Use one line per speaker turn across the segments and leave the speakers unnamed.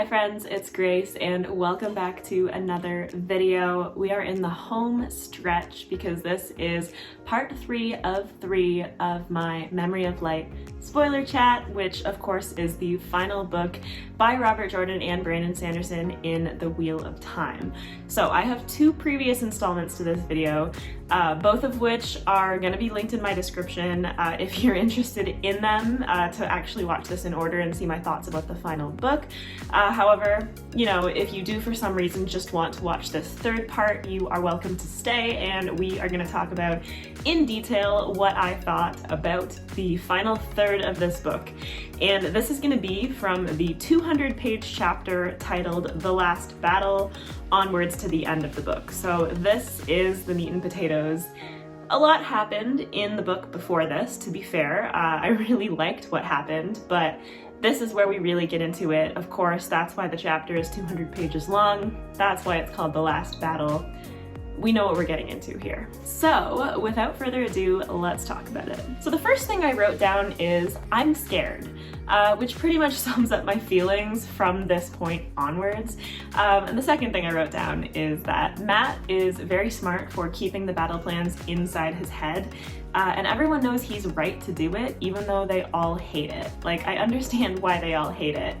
Hi friends, it's Grace and welcome back to another video. We are in the home stretch because this is part 3 of my Memory of Light spoiler chat, which of course is the final book by Robert Jordan and Brandon Sanderson in The Wheel of Time. So I have 2 previous installments to this video, both of which are going to be linked in my description if you're interested in them to actually watch this in order and see my thoughts about the final book. However, you know, if you do for some reason just want to watch this 3rd part, you are welcome to stay, and we are going to talk about in detail what I thought about the final 3rd of this book. And this is going to be from the 200-page chapter titled The Last Battle onwards to the end of the book. So this is the meat and potatoes. A lot happened in the book before this, to be fair. I really liked what happened, but this is where we really get into it. Of course, that's why the chapter is 200 pages long. That's why it's called The Last Battle. We know what we're getting into here. So without further ado, let's talk about it. So the first thing I wrote down is I'm scared, which pretty much sums up my feelings from this point onwards. And the second thing I wrote down is that Matt is very smart for keeping the battle plans inside his head. And everyone knows he's right to do it, even though they all hate it. Like, I understand why they all hate it,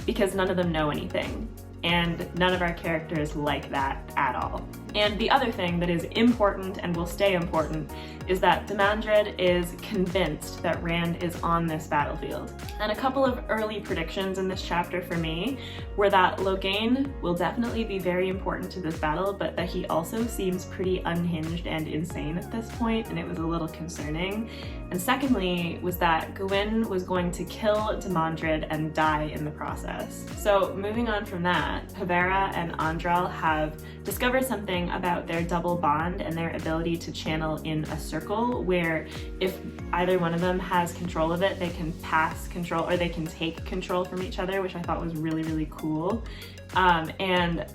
because none of them know anything. And none of our characters like that at all. And the other thing that is important and will stay important is that Demandred is convinced that Rand is on this battlefield. And a couple of early predictions in this chapter for me were that Logan will definitely be very important to this battle, but that he also seems pretty unhinged and insane at this point, and it was a little concerning. And secondly was that Egwene was going to kill Demandred and die in the process. So moving on from that, Havera and Andral have discovered something about their double bond and their ability to channel in a circle where if either one of them has control of it, they can pass control or they can take control from each other, which I thought was really, really cool. And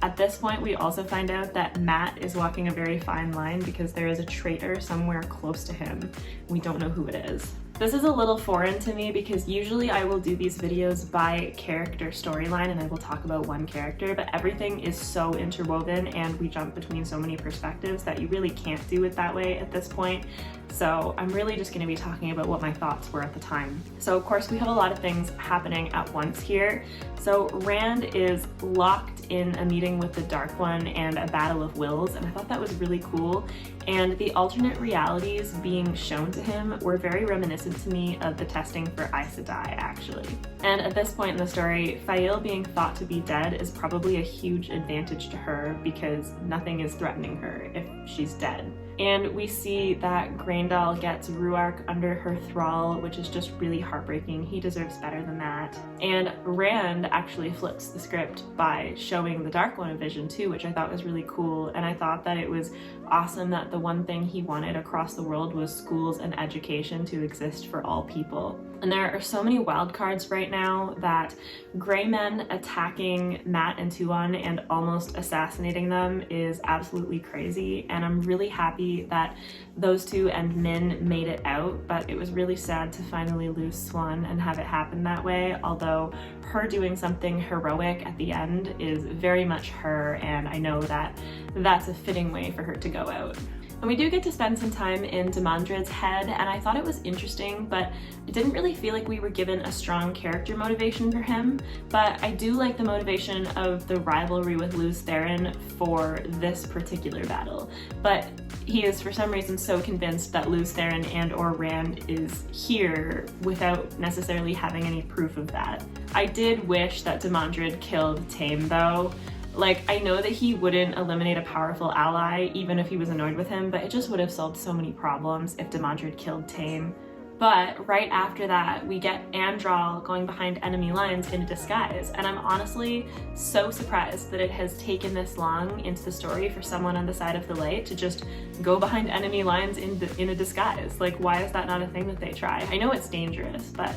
at this point, we also find out that Matt is walking a very fine line because there is a traitor somewhere close to him. We don't know who it is. This is a little foreign to me because usually I will do these videos by character storyline and I will talk about one character, but everything is so interwoven and we jump between so many perspectives that you really can't do it that way at this point. So I'm really just going to be talking about what my thoughts were at the time. So of course we have a lot of things happening at once here. So Rand is locked in a meeting with the Dark One and a battle of wills, and I thought that was really cool. And the alternate realities being shown to him were very reminiscent to me of the testing for Aes Sedai, actually. And at this point in the story, Fael being thought to be dead is probably a huge advantage to her because nothing is threatening her if she's dead. And we see that Graendal gets Ruark under her thrall, which is just really heartbreaking. He deserves better than that. And Rand actually flips the script by showing the Dark One a vision too, which I thought was really cool. And I thought that it was awesome that the one thing he wanted across the world was schools and education to exist for all people. And there are so many wild cards right now that Grey Men attacking Matt and Tuon and almost assassinating them is absolutely crazy, and I'm really happy that those two and Min made it out, but it was really sad to finally lose Swan and have it happen that way, although her doing something heroic at the end is very much her, and I know that that's a fitting way for her to go out. And we do get to spend some time in Demandred's head, and I thought it was interesting, but it didn't really feel like we were given a strong character motivation for him. But I do like the motivation of the rivalry with Lews Therin for this particular battle. But he is for some reason so convinced that Lews Therin and or Rand is here without necessarily having any proof of that. I did wish that Demandred killed Tame though. Like, I know that he wouldn't eliminate a powerful ally even if he was annoyed with him, but it just would have solved so many problems if Demandred killed Tame. But right after that, we get Andral going behind enemy lines in a disguise, and I'm honestly so surprised that it has taken this long into the story for someone on the side of the light to just go behind enemy lines in a disguise. Like, why is that not a thing that they try? I know it's dangerous, but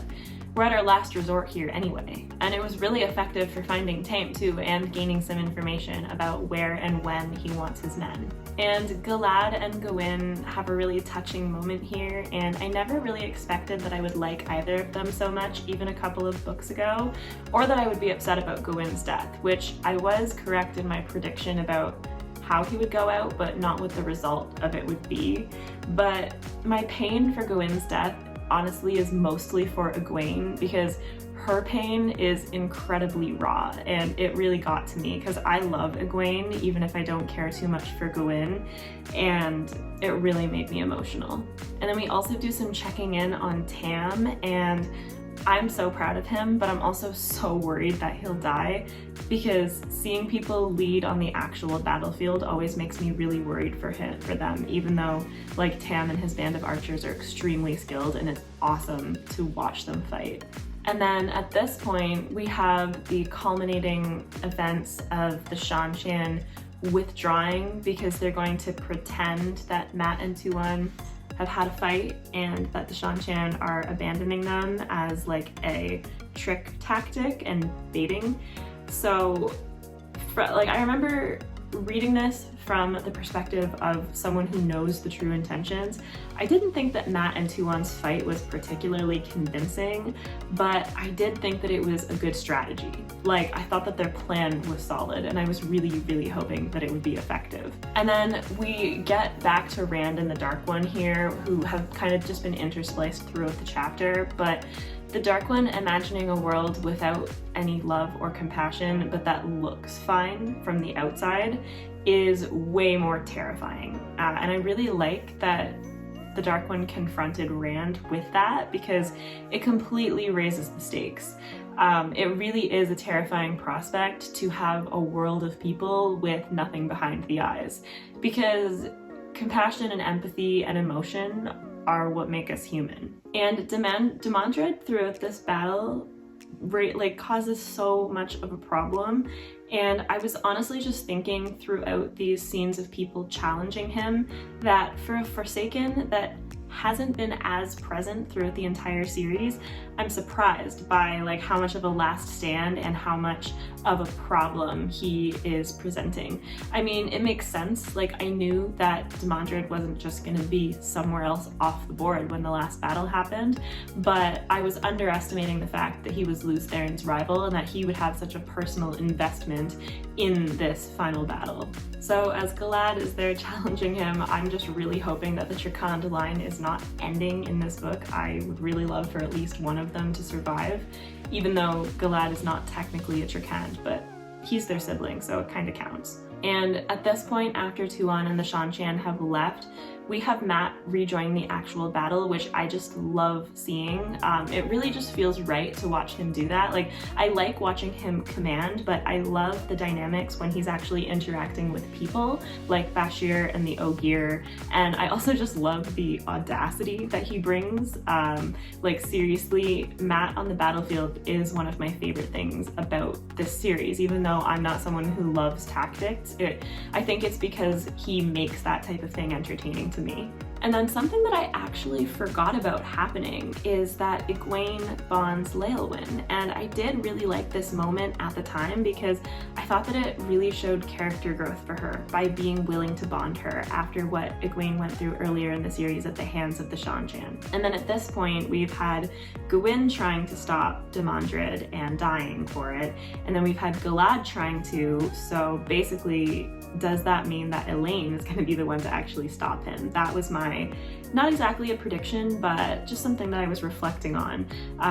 we're at our last resort here anyway. And it was really effective for finding Tame too, and gaining some information about where and when he wants his men. And Galad and Egwene have a really touching moment here, and I never really expected that I would like either of them so much even a couple of books ago, or that I would be upset about Egwene's death, which I was correct in my prediction about how he would go out, but not what the result of it would be. But my pain for Egwene's death honestly is mostly for Egwene, because her pain is incredibly raw, and it really got to me because I love Egwene even if I don't care too much for Egwene, and it really made me emotional. And then we also do some checking in on Tam, and I'm so proud of him, but I'm also so worried that he'll die, because seeing people lead on the actual battlefield always makes me really worried for them, even though like Tam and his band of archers are extremely skilled and it's awesome to watch them fight. And then at this point, we have the culminating events of the Shanshan withdrawing because they're going to pretend that Mat and Tuon have had a fight and that the Shanshan are abandoning them as like a trick tactic and baiting. So I remember reading this from the perspective of someone who knows the true intentions. I didn't think that Mat and Tuon's fight was particularly convincing, but I did think that it was a good strategy. Like, I thought that their plan was solid, and I was really, really hoping that it would be effective. And then we get back to Rand and the Dark One here, who have kind of just been interspliced throughout the chapter, but the Dark One imagining a world without any love or compassion, but that looks fine from the outside, is way more terrifying. And I really like that the Dark One confronted Rand with that, because it completely raises the stakes. It really is a terrifying prospect to have a world of people with nothing behind the eyes, because compassion and empathy and emotion are what make us human. And Demandred throughout this battle causes so much of a problem, and I was honestly just thinking throughout these scenes of people challenging him that for a Forsaken that hasn't been as present throughout the entire series, I'm surprised by like how much of a last stand and how much of a problem he is presenting. I mean, it makes sense. Like, I knew that Demandred wasn't just gonna be somewhere else off the board when the last battle happened, but I was underestimating the fact that he was Lews Therin's rival and that he would have such a personal investment in this final battle. So as Galad is there challenging him, I'm just really hoping that the Trakand line is not ending in this book. I would really love for at least one of them to survive, even though Galad is not technically a Trakand, but he's their sibling, so it kind of counts. And at this point, after Tuon and the Shanshan have left, we have Mat rejoin the actual battle, which I just love seeing. It really just feels right to watch him do that. Like, I like watching him command, but I love the dynamics when he's actually interacting with people, like Bashir and the Ogier. And I also just love the audacity that he brings. Like, seriously, Mat on the battlefield is one of my favorite things about this series, even though I'm not someone who loves tactics. I think it's because he makes that type of thing entertaining to me. And then something that I actually forgot about happening is that Egwene bonds Leolwyn, and I did really like this moment at the time because I thought that it really showed character growth for her by being willing to bond her after what Egwene went through earlier in the series at the hands of the Shanshan. And then at this point, we've had Egwene trying to stop Demandred and dying for it, and then we've had Galad trying to, so basically, does that mean that Elaine is going to be the one to actually stop him? That was my, not exactly a prediction, but just something that I was reflecting on,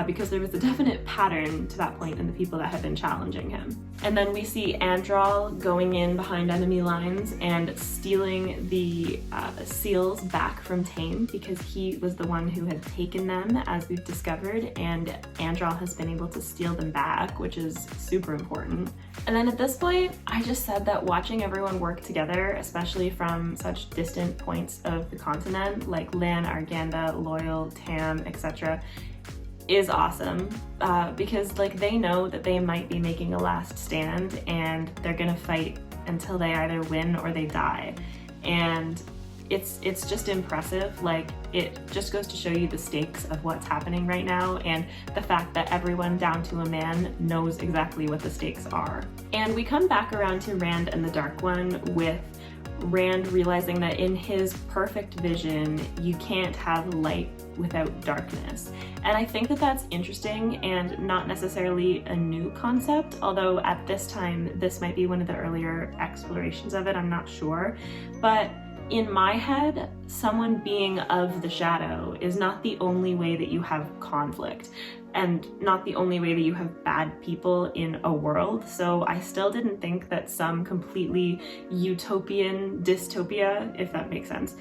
because there was a definite pattern to that point in the people that had been challenging him. And then we see Andral going in behind enemy lines and stealing the seals back from Tame, because he was the one who had taken them, as we've discovered, and Andral has been able to steal them back, which is super important. And then at this point, I just said that watching everyone work together, especially from such distant points of the continent, like Lan, Arganda, Loyal, Tam, etc., is awesome, because like they know that they might be making a last stand and they're gonna fight until they either win or they die. And it's just impressive. Like, it just goes to show you the stakes of what's happening right now, and the fact that everyone down to a man knows exactly what the stakes are. And we come back around to Rand and the Dark One, with Rand realizing that in his perfect vision, you can't have light without darkness. And I think that that's interesting and not necessarily a new concept, although at this time, this might be one of the earlier explorations of it, I'm not sure. But in my head, someone being of the shadow is not the only way that you have conflict, and not the only way that you have bad people in a world. So I still didn't think that some completely utopian dystopia, if that makes sense,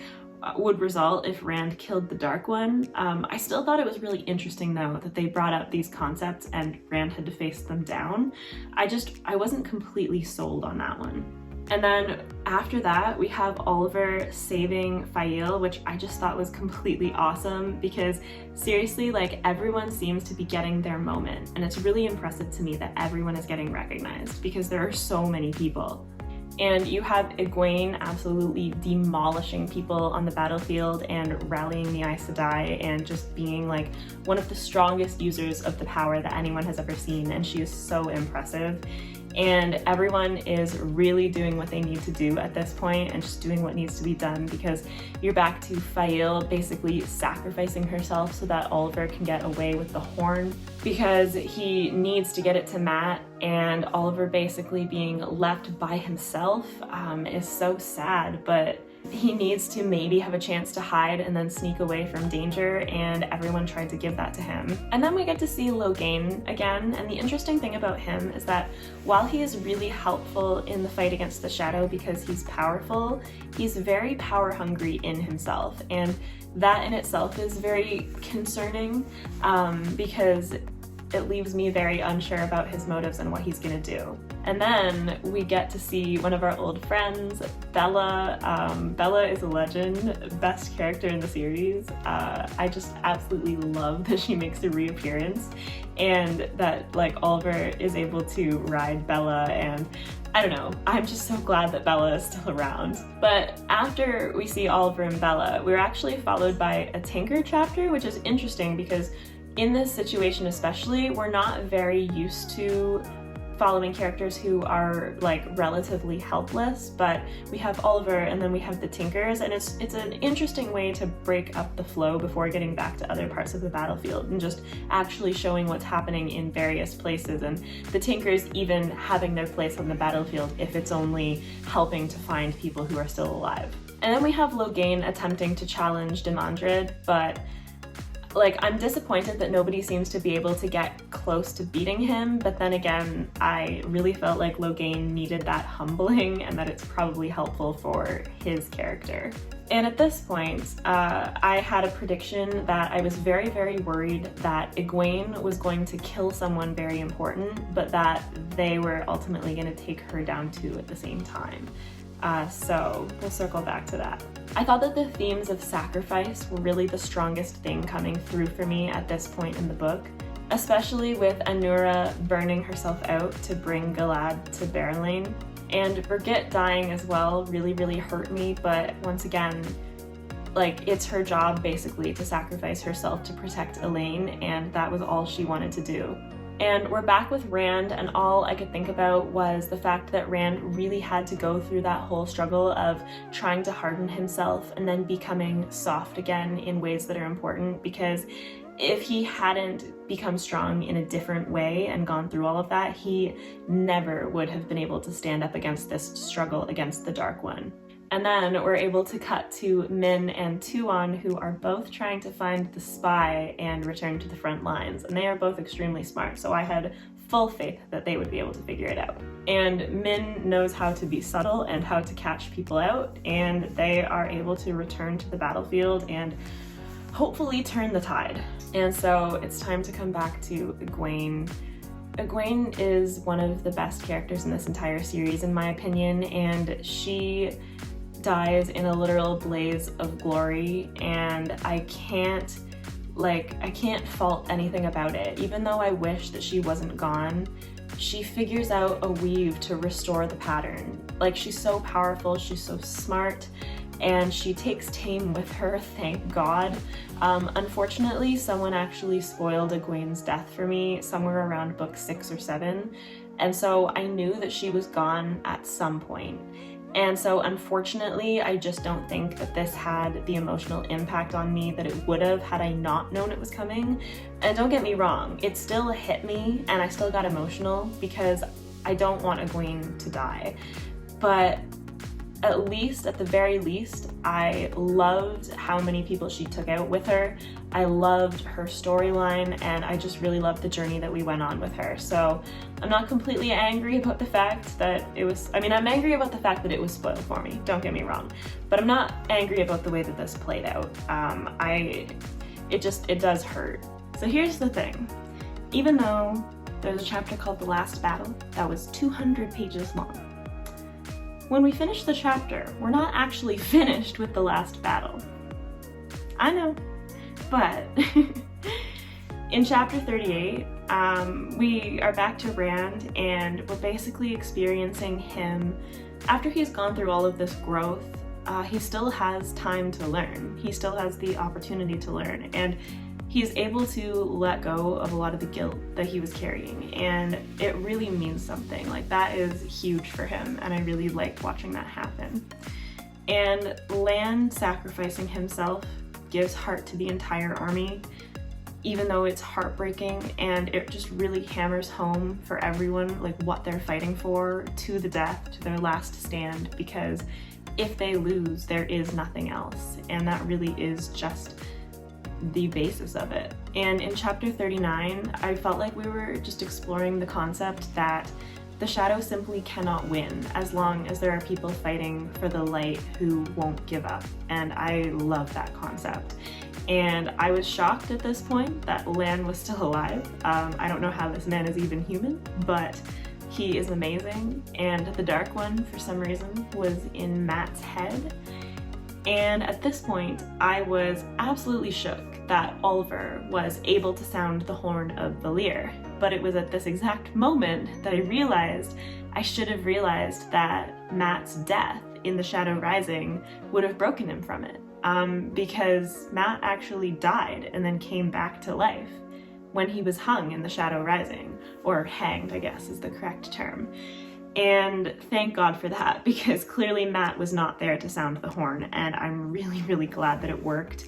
would result if Rand killed the Dark One. I still thought it was really interesting though that they brought up these concepts and Rand had to face them down. I wasn't completely sold on that one. And then after that, we have Oliver saving Fael, which I just thought was completely awesome, because seriously, like, everyone seems to be getting their moment. And it's really impressive to me that everyone is getting recognized, because there are so many people. And you have Egwene absolutely demolishing people on the battlefield and rallying the Aes Sedai and just being like one of the strongest users of the power that anyone has ever seen. And she is so impressive. And everyone is really doing what they need to do at this point and just doing what needs to be done, because you're back to Fael basically sacrificing herself so that Oliver can get away with the horn, because he needs to get it to Mat, and Oliver basically being left by himself is so sad, but he needs to maybe have a chance to hide and then sneak away from danger, and everyone tried to give that to him. And then we get to see Logan again, and the interesting thing about him is that while he is really helpful in the fight against the Shadow because he's powerful, he's very power hungry in himself, and that in itself is very concerning, because it leaves me very unsure about his motives and what he's gonna do. And then we get to see one of our old friends, Bella. Bella is a legend, best character in the series. I just absolutely love that she makes a reappearance, and that like Oliver is able to ride Bella, and I don't know, I'm just so glad that Bella is still around. But after we see Oliver and Bella, we're actually followed by a Tinker chapter, which is interesting because in this situation especially, we're not very used to following characters who are like relatively helpless, but we have Oliver and then we have the Tinkers, and it's an interesting way to break up the flow before getting back to other parts of the battlefield and just actually showing what's happening in various places, and the Tinkers even having their place on the battlefield if it's only helping to find people who are still alive. And then we have Logan attempting to challenge Demandred, but like, I'm disappointed that nobody seems to be able to get close to beating him, but then again, I really felt like Logan needed that humbling and that it's probably helpful for his character. And at this point, I had a prediction that I was very, very worried that Egwene was going to kill someone very important, but that they were ultimately going to take her down too at the same time. So we'll circle back to that. I thought that the themes of sacrifice were really the strongest thing coming through for me at this point in the book, especially with Anura burning herself out to bring Galad to Berlin. And Brigitte dying as well really, really hurt me, but once again, like, it's her job basically to sacrifice herself to protect Elaine, and that was all she wanted to do. And we're back with Rand, and all I could think about was the fact that Rand really had to go through that whole struggle of trying to harden himself and then becoming soft again in ways that are important, because if he hadn't become strong in a different way and gone through all of that, he never would have been able to stand up against this struggle against the Dark One. And then we're able to cut to Min and Tuon, who are both trying to find the spy and return to the front lines. And they are both extremely smart, so I had full faith that they would be able to figure it out. And Min knows how to be subtle and how to catch people out, and they are able to return to the battlefield and hopefully turn the tide. And so it's time to come back to Egwene. Egwene is one of the best characters in this entire series, in my opinion, and she dies in a literal blaze of glory, and I can't fault anything about it. Even though I wish that she wasn't gone, she figures out a weave to restore the pattern. Like, she's so powerful, she's so smart, and she takes Tame with her, thank God. Unfortunately, someone actually spoiled Egwene's death for me somewhere around book 6 or 7, and so I knew that she was gone at some point. And so unfortunately, I just don't think that this had the emotional impact on me that it would have had I not known it was coming. And don't get me wrong, it still hit me and I still got emotional because I don't want Egwene to die. But at least, at the very least, I loved how many people she took out with her. I loved her storyline, and I just really loved the journey that we went on with her. So I'm not completely angry about the fact that it was, I'm angry about the fact that it was spoiled for me, don't get me wrong, but I'm not angry about the way that this played out. It does hurt. So here's the thing, even though there's a chapter called The Last Battle that was 200 pages long, when we finish the chapter, we're not actually finished with the last battle. I know, but in chapter 38, we are back to Rand and we're basically experiencing him, after he's gone through all of this growth, he still has time to learn. He still has the opportunity to learn, and he's able to let go of a lot of the guilt that he was carrying, and it really means something. Like, that is huge for him, and I really like watching that happen. And Lan sacrificing himself gives heart to the entire army, even though it's heartbreaking, and it just really hammers home for everyone like what they're fighting for to the death, to their last stand, because if they lose, there is nothing else, and that really is just the basis of it. And in chapter 39, I felt like we were just exploring the concept that the shadow simply cannot win as long as there are people fighting for the light who won't give up. And I love that concept. And I was shocked at this point that Lan was still alive. I don't know how this man is even human, but he is amazing. And the Dark One, for some reason, was in Mat's head. And at this point, I was absolutely shook that Oliver was able to sound the horn of Valir. But it was at this exact moment that I realized I should have realized that Mat's death in the Shadow Rising would have broken him from it. Because Mat actually died and then came back to life when he was hung in the Shadow Rising, or hanged, I guess is the correct term. And thank God for that, because clearly Mat was not there to sound the horn, and I'm really, really glad that it worked.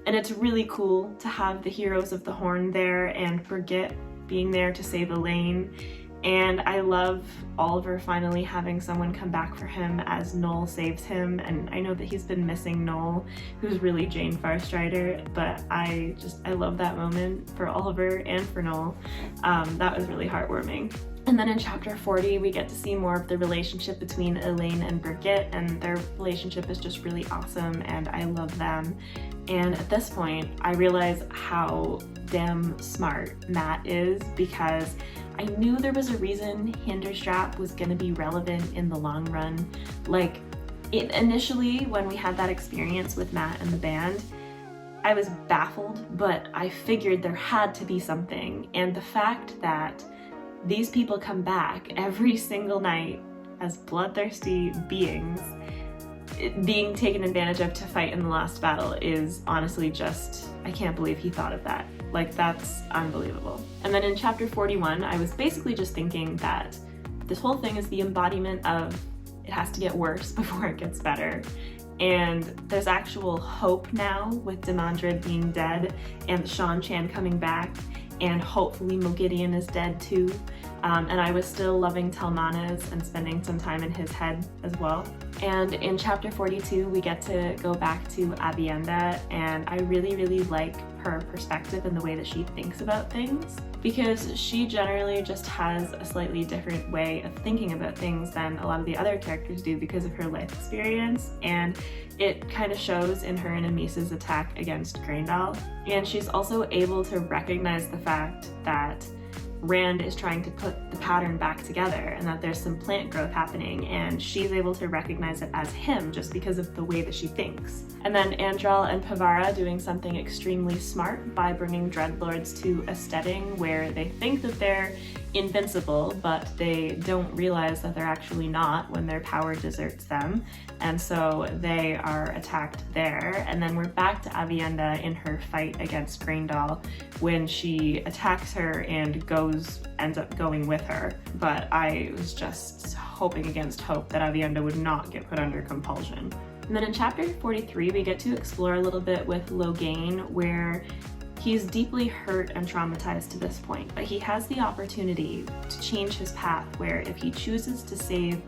And it's really cool to have the heroes of the horn there, and Brigitte being there to save Elaine. And I love Oliver finally having someone come back for him as Noel saves him. And I know that he's been missing Noel, who's really Jane Farstrider, but I love that moment for Oliver and for Noel. That was really heartwarming. And then in chapter 40, we get to see more of the relationship between Elaine and Brigitte, and their relationship is just really awesome, and I love them. And at this point, I realize how damn smart Mat is, because I knew there was a reason Hinderstrap was going to be relevant in the long run. Like, initially, when we had that experience with Mat and the band, I was baffled, but I figured there had to be something. And the fact that these people come back every single night as bloodthirsty beings being taken advantage of to fight in the last battle is honestly just, I can't believe he thought of that. Like, that's unbelievable. And then in chapter 41, I was basically just thinking that this whole thing is the embodiment of it has to get worse before it gets better. And there's actual hope now with Demandred being dead and Sean Chan coming back, and hopefully Mogideon is dead too. And I was still loving Telmanas and spending some time in his head as well. And in chapter 42, we get to go back to Avienda, and I really, really like her perspective and the way that she thinks about things, because she generally just has a slightly different way of thinking about things than a lot of the other characters do because of her life experience, and it kind of shows in her and Amisa's attack against Graendal. And she's also able to recognize the fact that Rand is trying to put the pattern back together and that there's some plant growth happening, and she's able to recognize it as him just because of the way that she thinks. And then Andral and Pavara doing something extremely smart by bringing Dreadlords to a setting where they think that they're invincible, but they don't realize that they're actually not when their power deserts them, and so they are attacked there. And then we're back to Aviendha in her fight against Grendel when she attacks her and ends up going with her. But I was just hoping against hope that Aviendha would not get put under compulsion. And then in chapter 43, we get to explore a little bit with Logan, where he's deeply hurt and traumatized to this point, but he has the opportunity to change his path, where if he chooses to save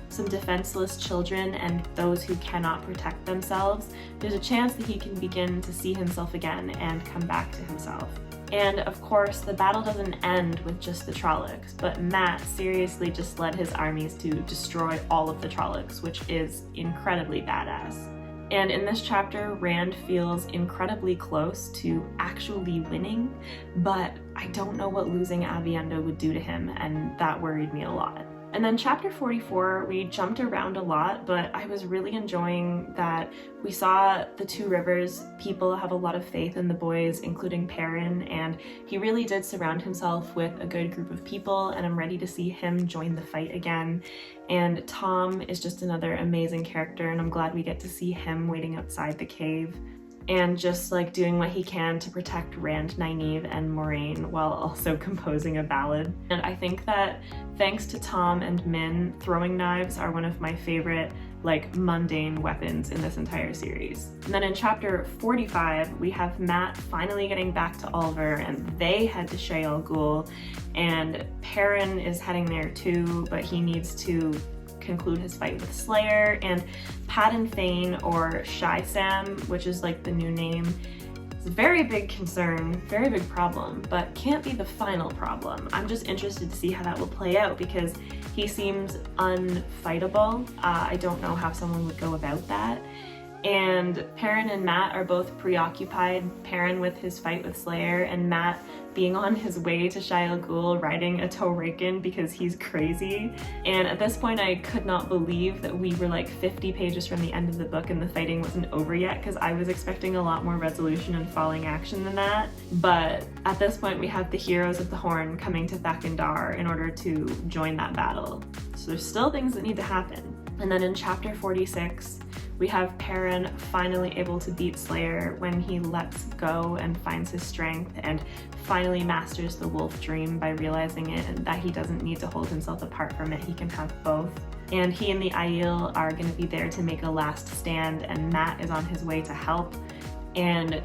some defenseless children and those who cannot protect themselves, there's a chance that he can begin to see himself again and come back to himself. And of course, the battle doesn't end with just the Trollocs, but Mat seriously just led his armies to destroy all of the Trollocs, which is incredibly badass. And in this chapter, Rand feels incredibly close to actually winning, but I don't know what losing Aviendha would do to him, and that worried me a lot. And then chapter 44, we jumped around a lot, but I was really enjoying that we saw the Two Rivers people have a lot of faith in the boys, including Perrin, and he really did surround himself with a good group of people, and I'm ready to see him join the fight again. And Tom is just another amazing character, and I'm glad we get to see him waiting outside the cave and just like doing what he can to protect Rand, Nynaeve, and Moiraine while also composing a ballad. And I think that thanks to Tom and Min, throwing knives are one of my favorite like mundane weapons in this entire series. And then in chapter 45, we have Mat finally getting back to Ulver, and they head to Shayol Ghul, and Perrin is heading there too, but he needs to conclude his fight with Slayer. And Padan Fain, or Shy Sam, which is like the new name, is a very big concern, very big problem, but can't be the final problem. I'm just interested to see how that will play out because he seems unfightable. I don't know how someone would go about that. And Perrin and Mat are both preoccupied, Perrin with his fight with Slayer, and Mat being on his way to Shayol Ghul riding a Torrican because he's crazy. And at this point I could not believe that we were like 50 pages from the end of the book and the fighting wasn't over yet, because I was expecting a lot more resolution and falling action than that. But at this point we have the heroes of the Horn coming to Thakandar in order to join that battle. So there's still things that need to happen. And then in chapter 46, we have Perrin finally able to beat Slayer when he lets go and finds his strength and finally masters the wolf dream by realizing it and that he doesn't need to hold himself apart from it, he can have both. And he and the Aiel are going to be there to make a last stand, and Mat is on his way to help. And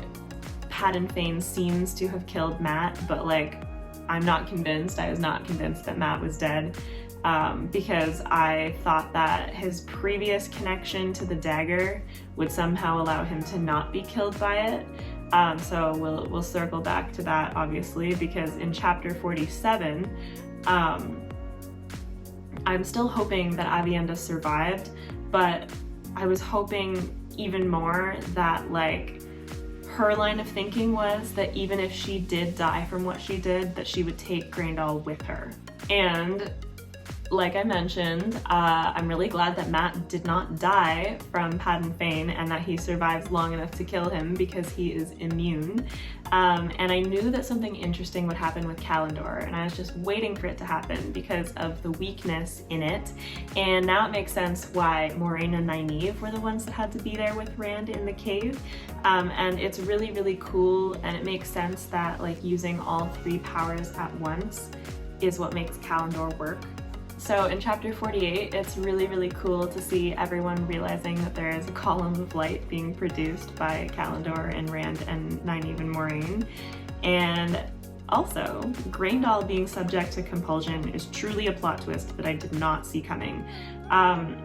Padan Fain seems to have killed Mat, but like, I'm not convinced. I was not convinced that Mat was dead. Because I thought that his previous connection to the dagger would somehow allow him to not be killed by it. So we'll circle back to that, obviously, because in chapter 47, I'm still hoping that Aviendha survived, but I was hoping even more that like her line of thinking was that even if she did die from what she did, that she would take Grendel with her. And like I mentioned, I'm really glad that Mat did not die from Padan Fain and that he survives long enough to kill him because he is immune. And I knew that something interesting would happen with Callandor, and I was just waiting for it to happen because of the weakness in it. And now it makes sense why Moiraine and Nynaeve were the ones that had to be there with Rand in the cave. And it's really, really cool, and it makes sense that like using all three powers at once is what makes Callandor work. So in chapter 48, it's really, really cool to see everyone realizing that there is a column of light being produced by Callandor and Rand and Nynaeve and Moiraine. And also, Grendel being subject to compulsion is truly a plot twist that I did not see coming.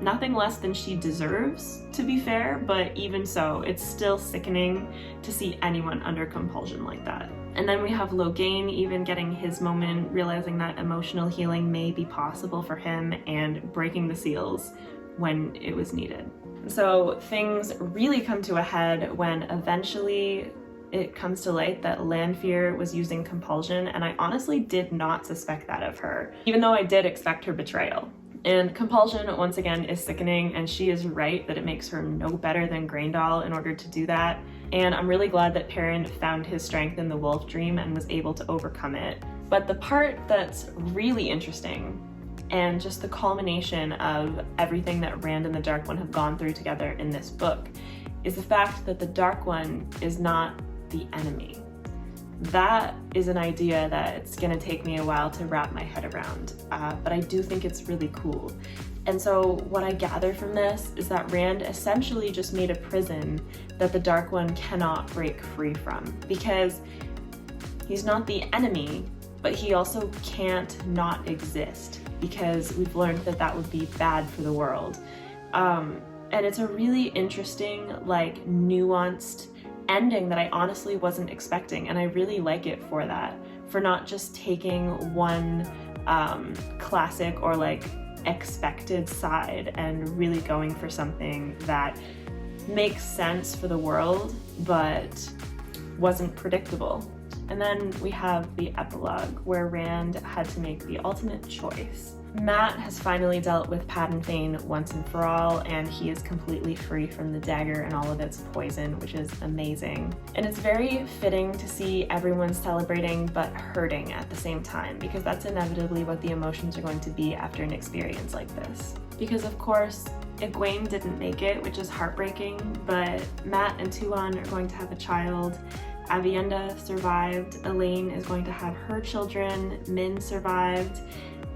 Nothing less than she deserves, to be fair, but even so, it's still sickening to see anyone under compulsion like that. And then we have Logan even getting his moment, realizing that emotional healing may be possible for him and breaking the seals when it was needed. So things really come to a head when eventually it comes to light that Lanfear was using compulsion, and I honestly did not suspect that of her, even though I did expect her betrayal. And compulsion, once again, is sickening, and she is right that it makes her no better than Grendel in order to do that. And I'm really glad that Perrin found his strength in the wolf dream and was able to overcome it. But the part that's really interesting, and just the culmination of everything that Rand and the Dark One have gone through together in this book, is the fact that the Dark One is not the enemy. That is an idea that it's gonna take me a while to wrap my head around, but I do think it's really cool. And so what I gather from this is that Rand essentially just made a prison that the Dark One cannot break free from, because he's not the enemy, but he also can't not exist, because we've learned that that would be bad for the world. And it's a really interesting, like, nuanced ending that I honestly wasn't expecting, and I really like it for that, for not just taking one classic or like expected side and really going for something that makes sense for the world but wasn't predictable. And then we have the epilogue, where Rand had to make the ultimate choice. Mat has finally dealt with Padan Fain once and for all, and he is completely free from the dagger and all of its poison, which is amazing. And it's very fitting to see everyone celebrating but hurting at the same time, because that's inevitably what the emotions are going to be after an experience like this. Because of course, Egwene didn't make it, which is heartbreaking, but Mat and Tuon are going to have a child. Aviendha survived, Elaine is going to have her children, Min survived,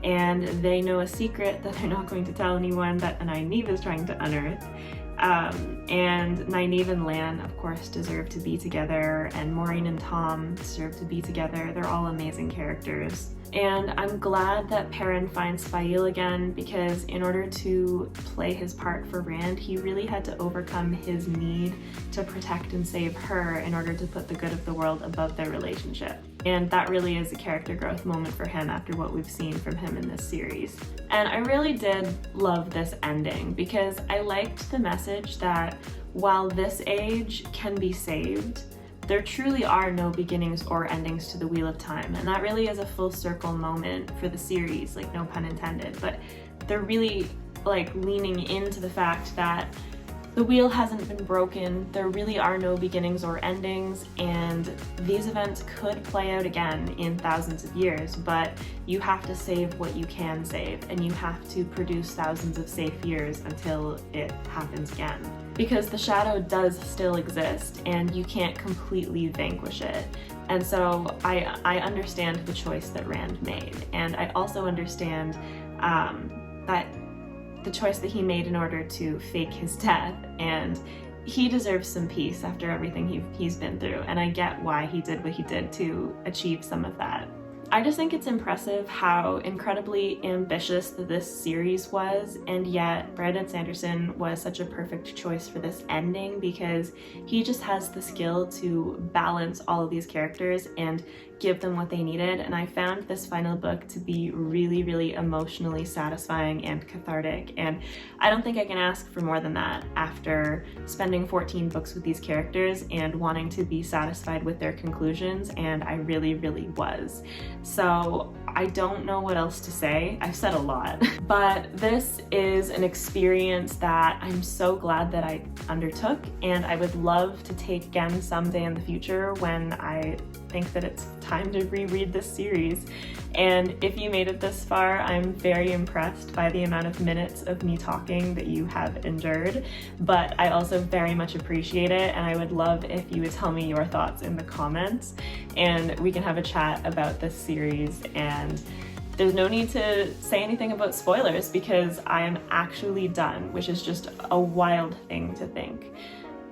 and they know a secret that they're not going to tell anyone that Nynaeve is trying to unearth. And Nynaeve and Lan, of course, deserve to be together, and Maureen and Tom deserve to be together. They're all amazing characters. And I'm glad that Perrin finds Faile again, because in order to play his part for Rand, he really had to overcome his need to protect and save her in order to put the good of the world above their relationship. And that really is a character growth moment for him after what we've seen from him in this series. And I really did love this ending, because I liked the message that while this age can be saved, there truly are no beginnings or endings to the Wheel of Time. And that really is a full circle moment for the series, like, no pun intended, but they're really like leaning into the fact that the wheel hasn't been broken, there really are no beginnings or endings, and these events could play out again in thousands of years, but you have to save what you can save, and you have to produce thousands of safe years until it happens again. Because the shadow does still exist, and you can't completely vanquish it. And so I understand the choice that Rand made, and I also understand that the choice that he made in order to fake his death, and he deserves some peace after everything he's been through, and I get why he did what he did to achieve some of that. I just think it's impressive how incredibly ambitious this series was, and yet Brandon Sanderson was such a perfect choice for this ending, because he just has the skill to balance all of these characters and give them what they needed. And I found this final book to be really, really emotionally satisfying and cathartic, and I don't think I can ask for more than that after spending 14 books with these characters and wanting to be satisfied with their conclusions, and I really, really was. So I don't know what else to say. I've said a lot, but this is an experience that I'm so glad that I undertook, and I would love to take again someday in the future when I think that it's time to reread this series. And if you made it this far, I'm very impressed by the amount of minutes of me talking that you have endured, but I also very much appreciate it, and I would love if you would tell me your thoughts in the comments, and we can have a chat about this series. And there's no need to say anything about spoilers, because I am actually done, which is just a wild thing to think.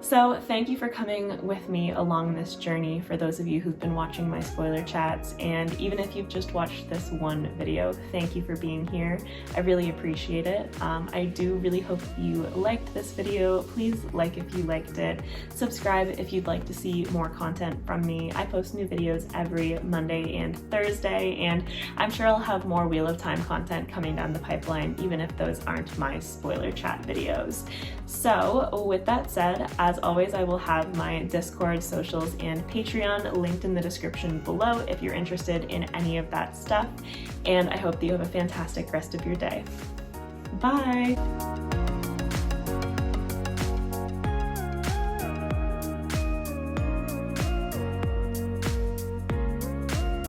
So thank you for coming with me along this journey, for those of you who've been watching my spoiler chats, and even if you've just watched this one video, thank you for being here. I really appreciate it. I do really hope you liked this video. Please like if you liked it. Subscribe if you'd like to see more content from me. I post new videos every Monday and Thursday, and I'm sure I'll have more Wheel of Time content coming down the pipeline, even if those aren't my spoiler chat videos. So with that said, as always, I will have my Discord, socials, and Patreon linked in the description below if you're interested in any of that stuff, and I hope that you have a fantastic rest of your day. Bye!